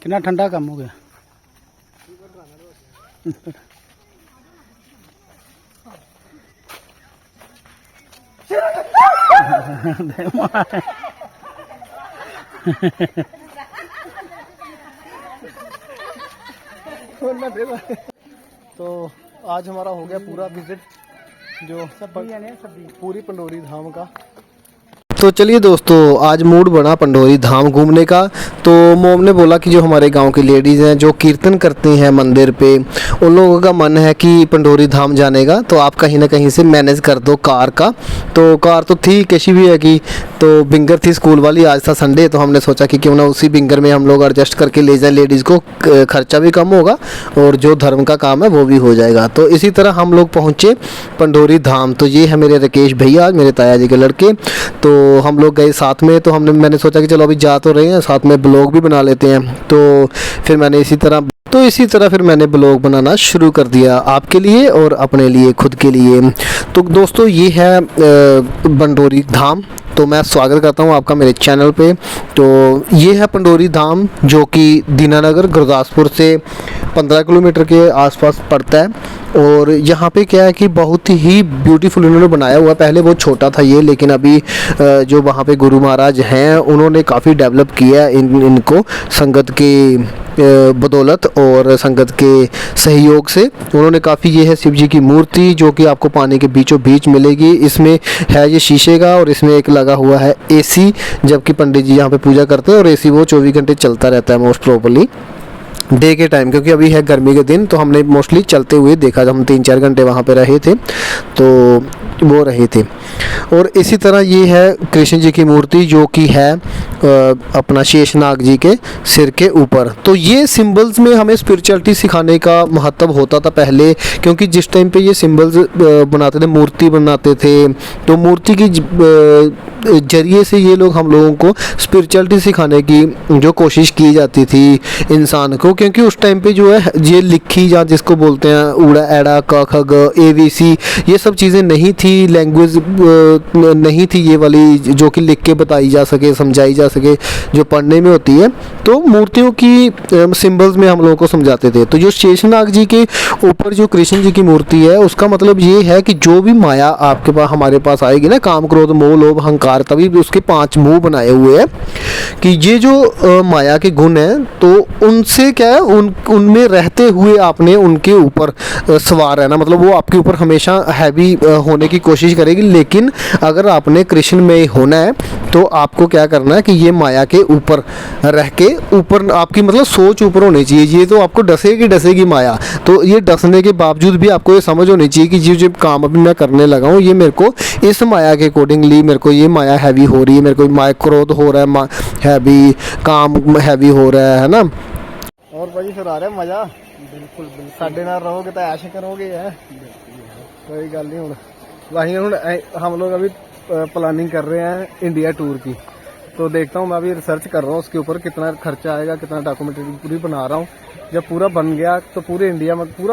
कितना ठंडा कम हो गया। तो आज हमारा हो गया पूरा विजिट जो पूरी पंडोरी धाम का। तो चलिए दोस्तों, आज मूड बना पंडोरी धाम घूमने का। तो मोम ने बोला कि जो हमारे गांव की लेडीज़ हैं जो कीर्तन करती हैं मंदिर पे, उन लोगों का मन है कि पंडोरी धाम जाने का, तो आप कहीं ना कहीं से मैनेज कर दो कार का। तो कार तो थी, कैसी भी है कि तो बिंगर थी स्कूल वाली, आज था संडे, तो हमने सोचा कि क्यों ना उसी बिंगर में हम लोग एडजस्ट करके ले जाएं लेडीज़ को, खर्चा भी कम होगा और जो धर्म का काम है वो भी हो जाएगा। तो इसी तरह हम लोग पहुँचे पंडोरी धाम। तो ये है मेरे राकेश भैया, मेरे ताया जी के लड़के। तो हम लोग गए साथ में। तो मैंने सोचा कि चलो अभी जा तो रहे हैं, साथ में ब्लॉग भी बना लेते हैं। तो फिर इसी तरह फिर मैंने ब्लॉग बनाना शुरू कर दिया, आपके लिए और अपने लिए, खुद के लिए। तो दोस्तों ये है पंडोरी धाम। तो मैं स्वागत करता हूँ आपका मेरे चैनल पे। तो ये है पंडोरी धाम जो कि दीनानगर गुरदासपुर से 15 किलोमीटर के आसपास पड़ता है। और यहाँ पे क्या है कि बहुत ही ब्यूटीफुल इन्होंने बनाया हुआ है। पहले वो छोटा था ये, लेकिन अभी जो वहाँ पे गुरु महाराज हैं उन्होंने काफ़ी डेवलप किया है इनको संगत के बदौलत और संगत के सहयोग से। उन्होंने काफ़ी, ये है शिव जी की मूर्ति जो कि आपको पानी के बीचों बीच मिलेगी। इसमें है ये शीशे का और इसमें एक लगा हुआ है एसी, जबकि पंडित जी यहाँ पे पूजा करते हैं और एसी वो 24 घंटे चलता रहता है मोस्ट प्रोबेबली डे के टाइम, क्योंकि अभी है गर्मी के दिन। तो हमने मोस्टली चलते हुए देखा, जब हम 3-4 घंटे वहाँ पे रहे थे तो वो रहे थे। और इसी तरह ये है कृष्ण जी की मूर्ति जो कि है अपना शेषनाग जी के सिर के ऊपर। तो ये सिंबल्स में हमें स्पिरिचुअलिटी सिखाने का महत्व होता था पहले, क्योंकि जिस टाइम पे ये सिंबल्स बनाते थे, मूर्ति बनाते थे, तो मूर्ति की जरिए से ये लोग हम लोगों को स्पिरिचुअलिटी सिखाने की जो कोशिश की जाती थी इंसान को। क्योंकि उस टाइम पे जो है ये लिखी या जिसको बोलते हैं ऊड़ा एड़ा क ख ग ABC, ये सब चीज़ें नहीं थी, लैंग्वेज नहीं थी ये वाली जो कि लिख के बताई जा सके, समझाई जा सके, जो पढ़ने में होती है। तो मूर्तियों की सिंबल्स में हम लोगों को समझाते थे। तो जो शेषनाग जी के ऊपर जो कृष्ण जी की मूर्ति है, उसका मतलब ये है कि जो भी माया आपके पास हमारे पास आएगी ना, काम क्रोध मोह लोभ अहंकार, तभी उसके 5 मुंह बनाए हुए हैं कि ये जो माया के गुण हैं, तो उनसे क्या है, उनमें रहते हुए आपने उनके ऊपर सवार रहना। मतलब वो आपके ऊपर हमेशा हैवी होने की कोशिश करेगी, लेकिन अगर आपने कृष्ण में होना है तो आपको क्या करना है कि ये माया के ऊपर रह के, ऊपर आपकी मतलब सोच ऊपर होनी चाहिए। ये तो आपको डसेगी माया, तो ये डसने के बावजूद भी आपको ये समझ होनी चाहिए कि जो काम अभी मैं करने लगा हूँ, ये मेरे को इस माया के अकॉर्डिंगली, मेरे को ये माया हैवी हो रही है, मेरे को माया क्रोध हो रहा है, हैवी काम हैवी हो रहा है ना। और भाई फिर आ रहा है मज़ा, बिल्कुल साढ़े नाल रहोगे तो ऐश करोगे है, कोई गल नहीं। वहीं हम लोग अभी प्लानिंग कर रहे हैं इंडिया टूर की। तो देखता हूँ, मैं अभी रिसर्च कर रहा हूँ उसके ऊपर, कितना खर्चा आएगा, कितना डॉक्यूमेंट्री पूरी बना रहा हूँ। जब पूरा बन गया तो पूरा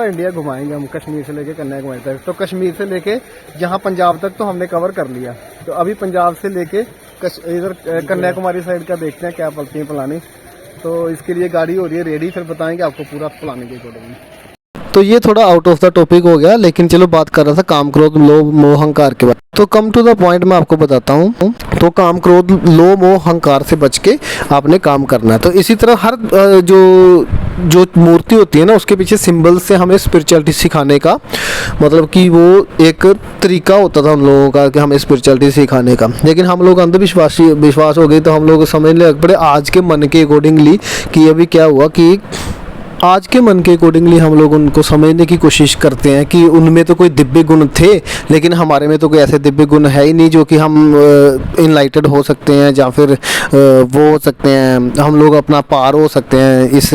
इंडिया घुमाएंगे हम, कश्मीर से लेके कन्याकुमारी तक। तो कश्मीर से लेके जहाँ पंजाब तक तो हमने कवर कर लिया। तो अभी पंजाब से लेके इधर कन्याकुमारी साइड का देखते हैं क्या पलती है प्लानिंग। तो इसके लिए गाड़ी हो रही है रेडी, फिर बताएंगे आपको पूरा प्लानिंग के अकॉर्डिंग। तो ये थोड़ा आउट ऑफ द टॉपिक हो गया, लेकिन चलो बात कर रहा था काम क्रोध लोभ मोह अहंकार के बारे में। तो कम टू द पॉइंट मैं आपको बताता हूँ। तो काम क्रोध लोभ मोह अहंकार से बच के आपने काम करना है। तो इसी तरह हर जो मूर्ति होती है ना, उसके पीछे सिंबल से हमें स्पिरिचुअलिटी सिखाने का, मतलब कि वो एक तरीका होता था हम लोगों का कि हमें स्पिरिचुअलिटी सिखाने का। लेकिन हम लोग विश्वास हो गए, तो हम लोग समझने लग पड़े आज के मन के अकॉर्डिंगली कि अभी क्या हुआ कि आज के मन के अकॉर्डिंगली हम लोग उनको समझने की कोशिश करते हैं कि उनमें तो कोई दिव्य गुण थे, लेकिन हमारे में तो कोई ऐसे दिव्य गुण है ही नहीं जो कि हम इनलाइटेड हो सकते हैं, या फिर वो हो सकते हैं, हम लोग अपना पार हो सकते हैं इस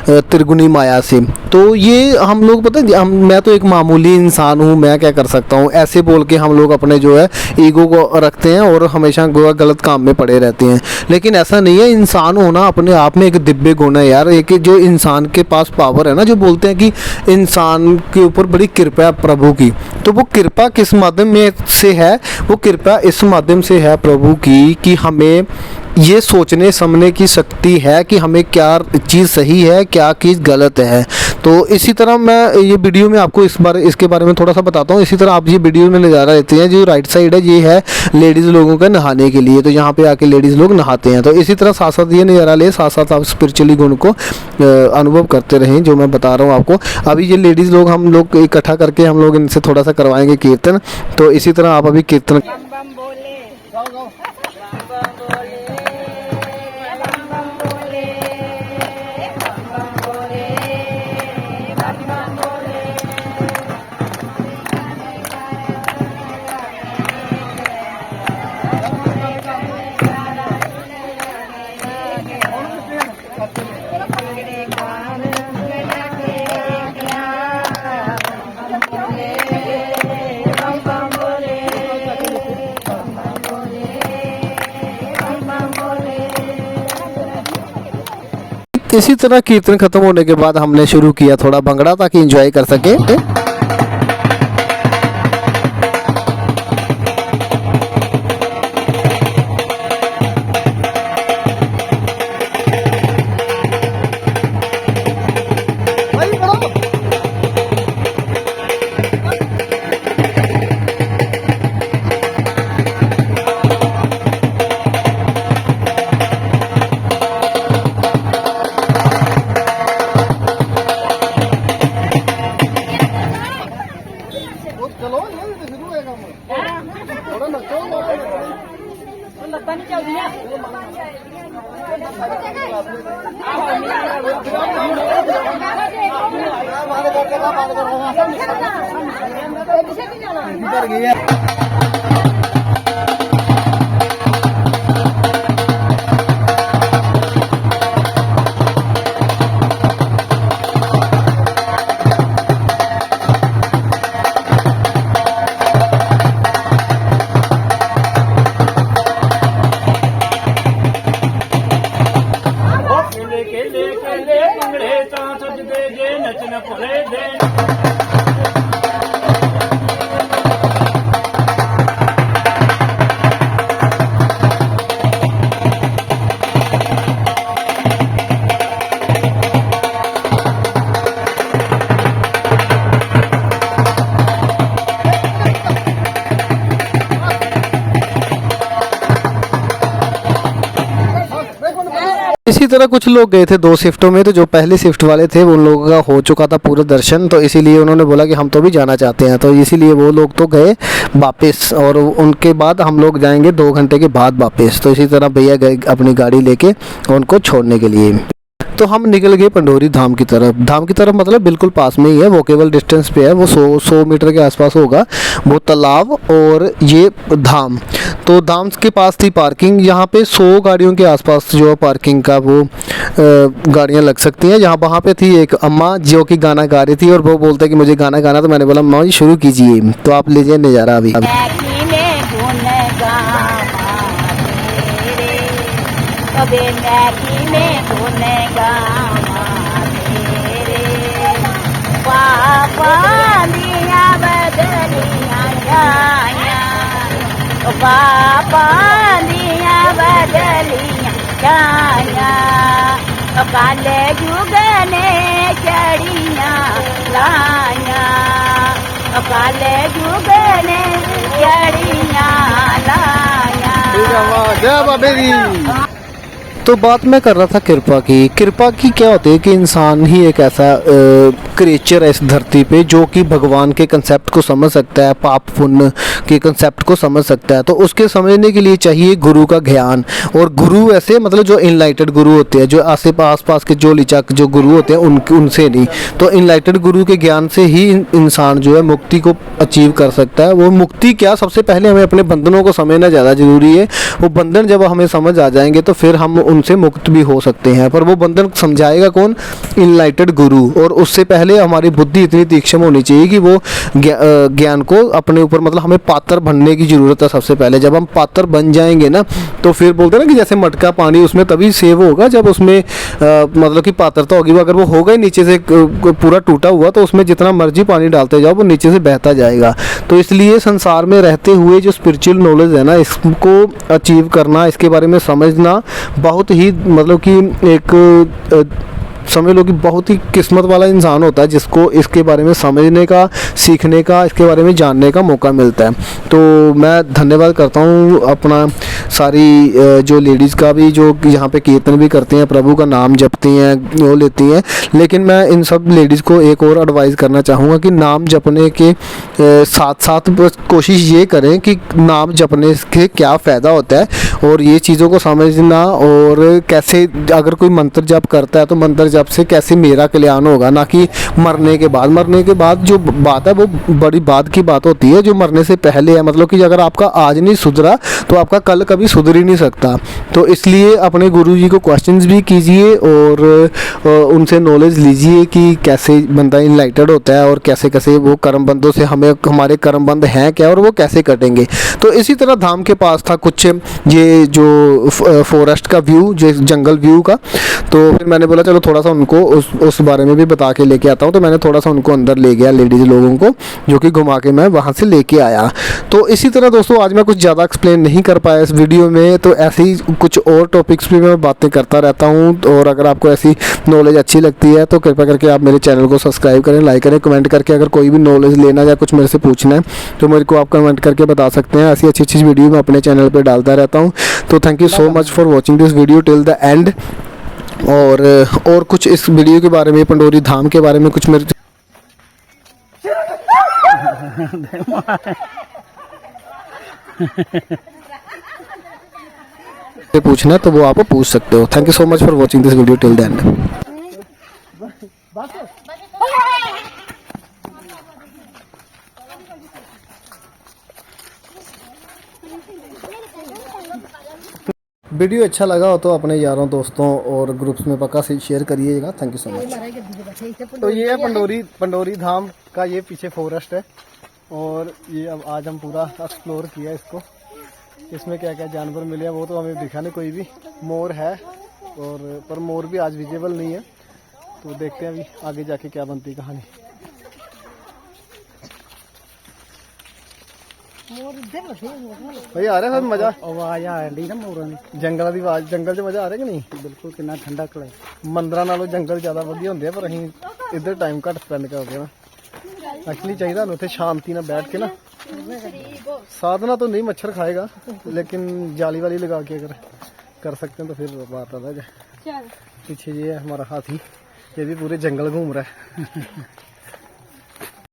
त्रिगुणी माया से। तो ये हम लोग पता है, मैं तो एक मामूली इंसान हूँ, मैं क्या कर सकता हूँ, ऐसे बोल के हम लोग अपने जो है ईगो को रखते हैं और हमेशा गलत काम में पड़े रहते हैं। लेकिन ऐसा नहीं है, इंसान होना अपने आप में एक दिव्य गुण है यार। एक जो इंसान के पास पावर है ना, जो बोलते हैं कि इंसान के ऊपर बड़ी कृपा है प्रभु की, तो वो कृपा किस माध्यम में से है? वो कृपा इस माध्यम से है प्रभु की कि हमें ये सोचने समझने की शक्ति है कि हमें क्या चीज़ सही है, क्या चीज़ गलत है। तो इसी तरह मैं ये वीडियो में आपको इसके बारे में थोड़ा सा बताता हूँ। इसी तरह आप ये वीडियो में नज़ारा लेते हैं, जो राइट साइड है ये है लेडीज़ लोगों का नहाने के लिए, तो यहाँ पे आके लेडीज़ लोग नहाते हैं। तो इसी तरह साथ साथ ये नज़ारा ले, साथ साथ आप स्पिरिचुअली गुण को अनुभव करते रहें, जो मैं बता रहा हूँ आपको। अभी ये लेडीज़ लोग हम लोग इकट्ठा करके हम लोग इनसे थोड़ा सा करवाएंगे कीर्तन। तो इसी तरह आप अभी कीर्तन इसी तरह कीर्तन खत्म होने के बाद हमने शुरू किया थोड़ा भंगड़ा, ताकि एंजॉय कर सके। इसी तरह कुछ लोग गए थे 2 शिफ्टों में, तो जो पहले शिफ्ट वाले थे उन लोगों का हो चुका था पूरा दर्शन, तो इसीलिए उन्होंने बोला कि हम तो भी जाना चाहते हैं, तो इसीलिए वो लोग तो गए वापस, और उनके बाद हम लोग जाएंगे 2 घंटे के बाद वापस। तो इसी तरह भैया गए अपनी गाड़ी लेके उनको छोड़ने के लिए। तो हम निकल गए पंडोरी धाम की तरफ। धाम की तरफ मतलब बिल्कुल पास में ही है, वॉकेबल डिस्टेंस पे है, वो 100 मीटर के आसपास होगा वो तालाब और ये धाम। तो धाम के पास थी पार्किंग, यहाँ पे 100 गाड़ियों के आसपास जो पार्किंग का वो गाड़ियाँ लग सकती हैं। जहाँ वहाँ पे थी एक अम्मा जो कि गाना गा रही थी, और वो बोलते कि मुझे गाना गाना, तो मैंने बोला अम्मा जी शुरू कीजिए। तो आप लीजिए नज़ारा अभी। पापा दिया बदलियां जाया, काले जुगने चढ़ियां लाया, काले जुगने चढ़ियां लाया। जय बाबे दी। तो बात मैं कर रहा था कृपा की। कृपा की क्या होती है कि इंसान ही एक ऐसा क्रिएचर है इस धरती पे जो कि भगवान के कंसेप्ट को समझ सकता है, पाप पुण्य के कंसेप्ट को समझ सकता है। तो उसके समझने के लिए चाहिए गुरु का ज्ञान। और गुरु ऐसे मतलब जो इनलाइटेड गुरु होते हैं, जो आस पास के जो लिचक जो गुरु होते हैं उनसे नहीं। तो इनलाइटेड गुरु के ज्ञान से ही इंसान जो है मुक्ति को अचीव कर सकता है। वो मुक्ति क्या, सबसे पहले हमें अपने बंधनों को समझना ज़्यादा जरूरी है। वो बंधन जब हमें समझ आ जाएंगे तो फिर हम उनसे मुक्त भी हो सकते हैं। पर वो बंधन समझाएगा कौन? इनलाइटेड गुरु। और उससे पहले हमारी बुद्धि इतनी तीक्ष्ण होनी चाहिए कि वो ज्ञान को अपने ऊपर मतलब हमें पात्र बनने की ज़रूरत है। सबसे पहले जब हम पात्र बन जाएंगे ना तो फिर बोलते हैं ना कि जैसे मटका पानी उसमें तभी सेव होगा जब उसमें मतलब कि पात्रता होगी। वो अगर वो होगा ही नीचे से पूरा टूटा हुआ, तो उसमें जितना मर्जी पानी डालते जाओ वो नीचे से बहता जाएगा। तो इसलिए संसार में रहते हुए जो स्पिरिचुअल नॉलेज है ना, इसको अचीव करना, इसके बारे में समझना बहुत ही मतलब कि एक समझ लो कि बहुत ही किस्मत वाला इंसान होता है जिसको इसके बारे में समझने का, सीखने का, इसके बारे में जानने का मौका मिलता है। तो मैं धन्यवाद करता हूँ अपना सारी जो लेडीज़ का भी, जो यहाँ पे कीर्तन भी करती हैं, प्रभु का नाम जपती हैं, वो लेती हैं। लेकिन मैं इन सब लेडीज़ को एक और एडवाइस करना चाहूँगा कि नाम जपने के साथ साथ बस कोशिश ये करें कि नाम जपने के क्या फ़ायदा होता है और ये चीज़ों को समझना, और कैसे अगर कोई मंत्र जप करता है तो मंत्र जब से कैसे मेरा कल्याण होगा, ना कि मरने के बाद। मरने के बाद जो बात है वो बड़ी बात की बात होती है, जो मरने से पहले है। मतलब कि अगर आपका आज नहीं सुधरा तो आपका कल कभी सुधर ही नहीं सकता। तो इसलिए अपने गुरुजी को क्वेश्चंस भी कीजिए और उनसे नॉलेज लीजिए कि कैसे बंदा इनलाइटेड होता है और कैसे कैसे वो कर्म बंदों से हमें, हमारे कर्म बंद हैं क्या और वो कैसे कटेंगे। तो इसी तरह धाम के पास था कुछ ये जो फॉरेस्ट का व्यू, जो जंगल व्यू का। तो फिर मैंने बोला चलो थोड़ा सा उनको उस बारे में भी बता के लेके आता हूँ। तो मैंने थोड़ा सा उनको अंदर ले गया, लेडीज़ लोगों को, जो कि घुमा के मैं वहाँ से लेके आया। तो इसी तरह दोस्तों आज मैं कुछ ज़्यादा एक्सप्लेन नहीं कर पाया इस वीडियो में, तो ऐसे ही कुछ और टॉपिक्स भी मैं बातें करता रहता हूँ। और अगर आपको ऐसी नॉलेज अच्छी लगती है तो कृपया करके आप मेरे चैनल को सब्सक्राइब करें, लाइक करें, कमेंट करके अगर कोई भी नॉलेज लेना या कुछ मेरे से पूछना है तो मेरे को आप कमेंट करके बता सकते हैं। ऐसी अच्छी अच्छी वीडियो मैं अपने चैनल पर डालता रहता हूँ। तो thank you so much for watching this video till the end. और कुछ इस वीडियो के बारे में, पंडोरी धाम के बारे में कुछ मेरे से पूछना है तो वो आप पूछ सकते हो। Thank you so much for watching this video till the end. Video अच्छा लगा हो तो अपने यारों दोस्तों और ग्रुप्स में पक्का से शेयर करिएगा। Thank you so much. तो ये है पंडोरी धाम का ये पीछे फॉरेस्ट है, और ये अब आज हम पूरा एक्सप्लोर किया इसको। इसमें क्या क्या जानवर मिले हैं वो तो हमें दिखा नहीं कोई भी। मोर है और पर मोर भी आज विजिबल नहीं है, तो देखते हैं अभी आगे जाके क्या बनती कहानी। भाई आ रहा है मजा, आवाज आ रही ना मोਰਾਂ ਦੀ जंगल की आवाज, जंगल 'ਚ मजा आ रहा कि नहीं? ਬਿਲਕੁਲ ਕਿੰਨਾ ਠੰਡਾ ਕਲੇ ਮੰਦਰਾਂ ਨਾਲੋਂ ਜੰਗਲ ਜ਼ਿਆਦਾ ਵਧੀਆ ਹੁੰਦੇ ਆ, ਪਰ ਅਸੀਂ ਇੱਧਰ ਟਾਈਮ ਘੱਟ ਸਪੈਂਡ ਕਰਦੇ ਹਾਂ। एक्चुअली चाहिए ना ਉੱਥੇ शांति ना बैठ के ना, साधना तो नहीं, मच्छर खाएगा, लेकिन जाली वाली लगा के अगर कर सकते हैं तो फिर बात अलग है। पीछे ये है हमारा हाथी, ये भी पूरे जंगल घूम रहा है।